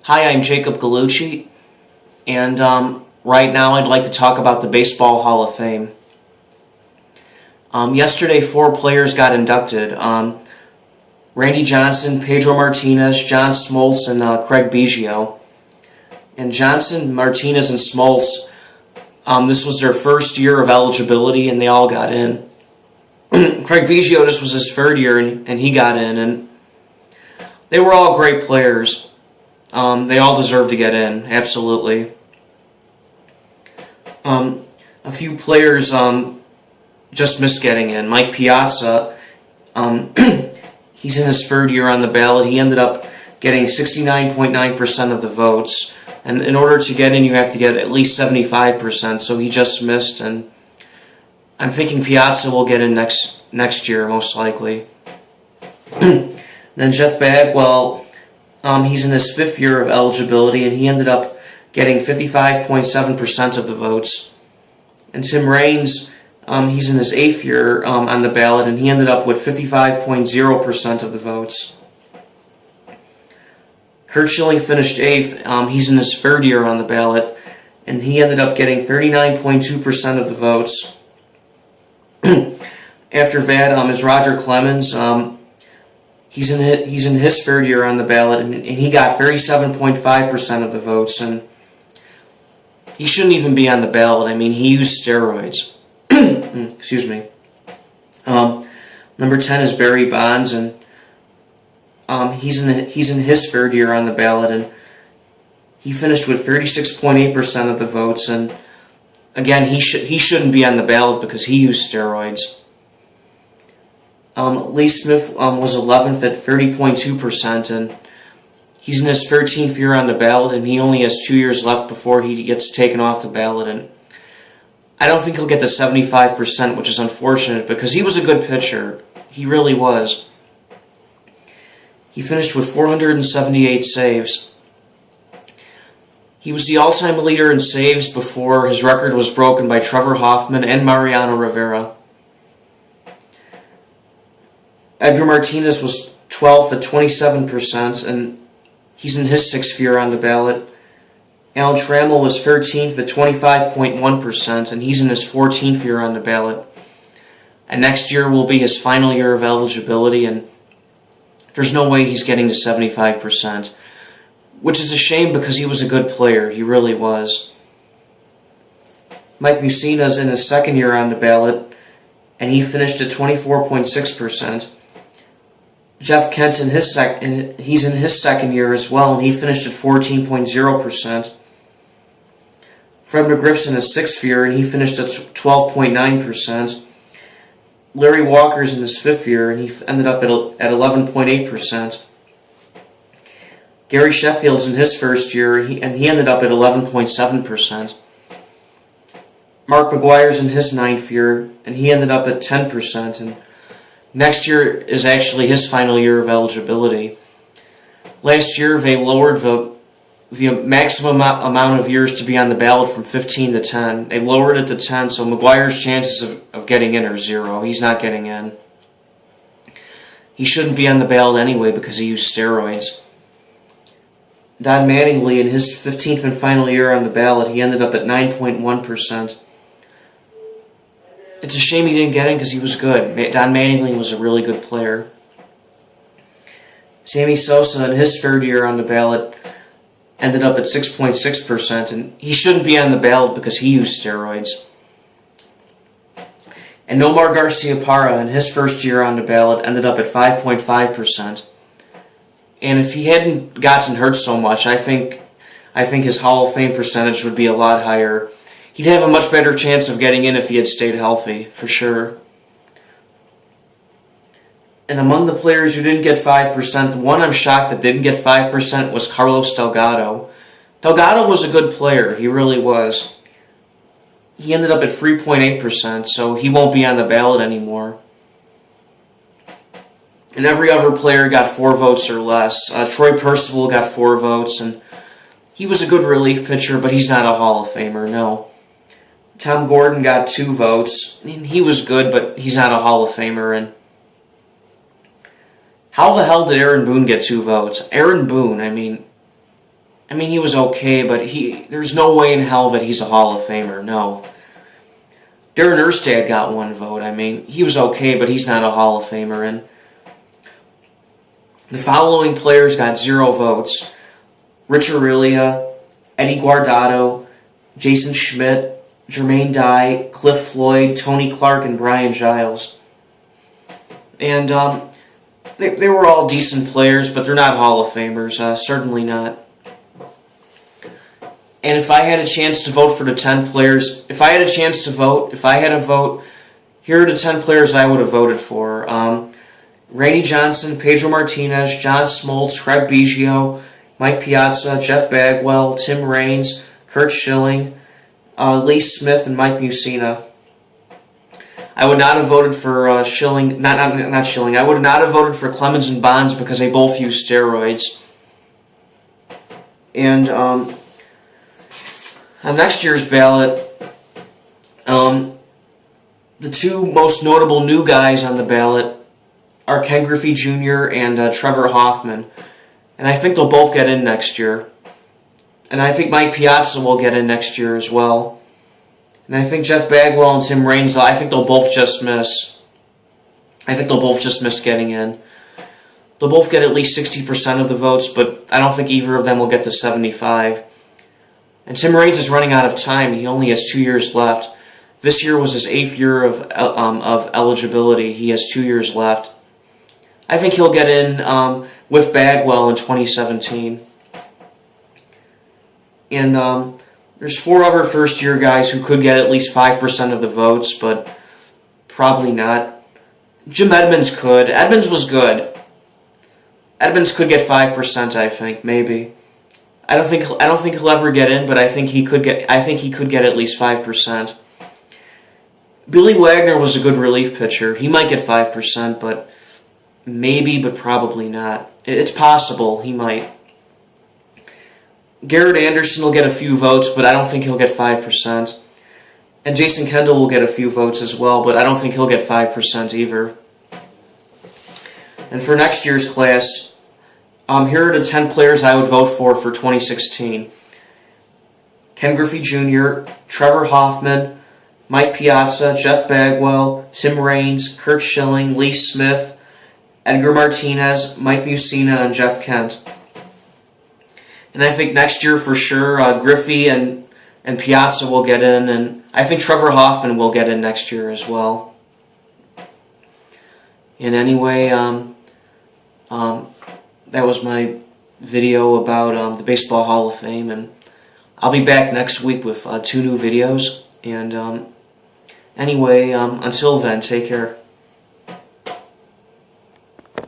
Hi, I'm Jacob Gallucci, and right now I'd like to talk about the Baseball Hall of Fame. Yesterday, 4 players got inducted. Randy Johnson, Pedro Martinez, John Smoltz, and Craig Biggio. And Johnson, Martinez, and Smoltz, this was their first year of eligibility, and they all got in. Craig Biggio, this was his third year, and he got in, and they were all great players. They all deserve to get in, absolutely. A few players just missed getting in. Mike Piazza, he's in his third year on the ballot. He ended up getting 69.9% of the votes. And in order to get in, you have to get at least 75%, so he just missed. And I'm thinking Piazza will get in next year, most likely. Then Jeff Bagwell, he's in his 5th year of eligibility, and he ended up getting 55.7% of the votes. And Tim Raines, he's in his 8th year on the ballot, and he ended up with 55.0% of the votes. Curt Schilling finished 8th. He's in his 3rd year on the ballot, and he ended up getting 39.2% of the votes. After that is Roger Clemens. He's in his 3rd year on the ballot, and he got 37.5% of the votes, and he shouldn't even be on the ballot. I mean, he used steroids. Excuse me. Number 10 is Barry Bonds, and he's in his 3rd year on the ballot, and he finished with 36.8% of the votes, and again, he shouldn't be on the ballot because he used steroids. Lee Smith was 11th at 30.2%, and he's in his 13th year on the ballot, and he only has 2 years left before he gets taken off the ballot. And I don't think he'll get the 75%, which is unfortunate because he was a good pitcher. He really was. He finished with 478 saves. He was the all-time leader in saves before his record was broken by Trevor Hoffman and Mariano Rivera. Edgar Martinez was 12th at 27%, and he's in his 6th year on the ballot. Alan Trammell was 13th at 25.1%, and he's in his 14th year on the ballot. And next year will be his final year of eligibility, and there's no way he's getting to 75%, which is a shame because he was a good player. He really was. Mike Mussina's in his 2nd year on the ballot, and he finished at 24.6%. Jeff Kent's he's in his 2nd year as well, and he finished at 14.0%. Fred McGriff's in his 6th year, and he finished at 12.9%. Larry Walker's in his 5th year, and he ended up at 11.8%. Gary Sheffield's in his 1st year, and he ended up at 11.7%. Mark McGwire's in his 9th year, and he ended up at 10%, and next year is actually his final year of eligibility. Last year, they lowered the maximum amount of years to be on the ballot from 15 to 10. They lowered it to 10, so McGwire's chances of getting in are 0. He's not getting in. He shouldn't be on the ballot anyway because he used steroids. Don Mattingly, in his 15th and final year on the ballot, he ended up at 9.1%. It's a shame he didn't get in because he was good. Don Mattingly was a really good player. Sammy Sosa, in his 3rd year on the ballot, ended up at 6.6%, and he shouldn't be on the ballot because he used steroids. And Nomar Garciaparra, in his 1st year on the ballot, ended up at 5.5%. And if he hadn't gotten hurt so much, I think his Hall of Fame percentage would be a lot higher. He'd have a much better chance of getting in if he had stayed healthy, for sure. And among the players who didn't get 5%, the one I'm shocked that didn't get 5% was Carlos Delgado. Delgado was a good player, he really was. He ended up at 3.8%, so he won't be on the ballot anymore. And every other player got 4 votes or less. Troy Percival got 4 votes, and he was a good relief pitcher, but he's not a Hall of Famer, no. Tom Gordon got 2 votes. I mean, he was good, but he's not a Hall of Famer. And how the hell did Aaron Boone get 2 votes? Aaron Boone, I mean, I mean, he was okay, but there's no way in hell that he's a Hall of Famer, no. Darren Erstad got 1 vote. I mean, he was okay, but he's not a Hall of Famer. And the following players got 0 votes. Rich Aurelia, Eddie Guardado, Jason Schmidt, Jermaine Dye, Cliff Floyd, Tony Clark, and Brian Giles. And they were all decent players, but they're not Hall of Famers. Certainly not. And if I had a chance to vote for the 10 players, if I had a vote, here are the 10 players I would have voted for. Randy Johnson, Pedro Martinez, John Smoltz, Craig Biggio, Mike Piazza, Jeff Bagwell, Tim Raines, Curt Schilling, Lee Smith, and Mike Mussina. I would not have voted for Schilling, not Schilling. I would not have voted for Clemens and Bonds because they both use steroids. And on next year's ballot, the 2 most notable new guys on the ballot are Ken Griffey Jr. and Trevor Hoffman. And I think they'll both get in next year. And I think Mike Piazza will get in next year as well. And I think Jeff Bagwell and Tim Raines, I think they'll both just miss. I think they'll both just miss getting in. They'll both get at least 60% of the votes, but I don't think either of them will get to 75. And Tim Raines is running out of time. He only has 2 years left. This year was his 8th year of eligibility. He has 2 years left. I think he'll get in with Bagwell in 2017. And there's 4 other first-year guys who could get at least 5% of the votes, but probably not. Jim Edmonds could. Edmonds was good. Edmonds could get 5%, I think, maybe. I don't think he'll ever get in, but I think he could get at least 5%. Billy Wagner was a good relief pitcher. He might get 5%, but maybe, but probably not. It's possible he might. Garrett Anderson will get a few votes, but I don't think he'll get 5%. And Jason Kendall will get a few votes as well, but I don't think he'll get 5% either. And for next year's class, here are the 10 players I would vote for 2016. Ken Griffey Jr., Trevor Hoffman, Mike Piazza, Jeff Bagwell, Tim Raines, Curt Schilling, Lee Smith, Edgar Martinez, Mike Mussina, and Jeff Kent. And I think next year for sure, Griffey and Piazza will get in, and I think Trevor Hoffman will get in next year as well. And anyway, that was my video about the Baseball Hall of Fame, and I'll be back next week with 2 new videos. And anyway, until then, take care.